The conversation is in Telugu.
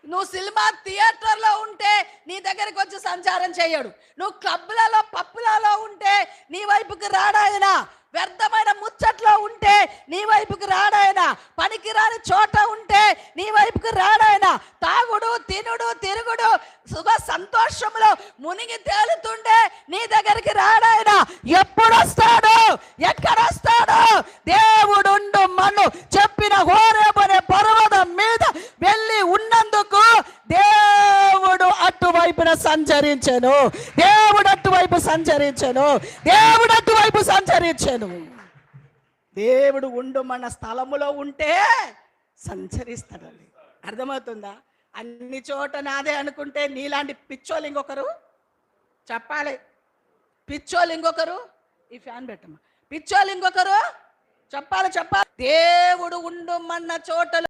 నువ్వు సినిమా థియేటర్లో ఉంటే నీ దగ్గరికి వచ్చి సంచారం చేయడు. నువ్వు క్లబ్లలో పప్పులలో ఉంటే నీ వైపుకి రాడాయన. వ్యర్థమైన ముచ్చట్లో ఉంటే నీ వైపుకి రాడాయన. పనికిరాని చోట ఉంటే నీ వైపుకి రాడాయన. తాగుడు తినుడు తిరుగుడు సుఖ సంతోషంలో మునిగి తేలుతుండే నీ దగ్గరికి రాడాయన. ఎప్పుడు వస్తాడు? ఎక్కడొస్తాడు? దేవుడుండు మన్ను చెప్పిన హోరేబు అనే పర్వతం మీద వెళ్ళి ఉన్నందుకు దేవుడు అటువైపున సంచరించెను. దేవుడు అటువైపు సంచరించెను. దేవుడు అటువైపు సంచరించెను. దేవుడు ఉండు మన స్థలములో ఉంటే సంచరిస్తాడండి. అర్థమవుతుందా? అన్ని చోట నాదే అనుకుంటే నీలాంటి పిచ్చోళ్ళు ఇంకొకరు చెప్పాలి. పిచ్చోళ్ళు ఇంకొకరు, ఈ ఫ్యాన్ పెట్టమ్మా, పిచ్చోళ్ళు ఇంకొకరు చెప్పాలి. దేవుడు ఉండు మన చోటలో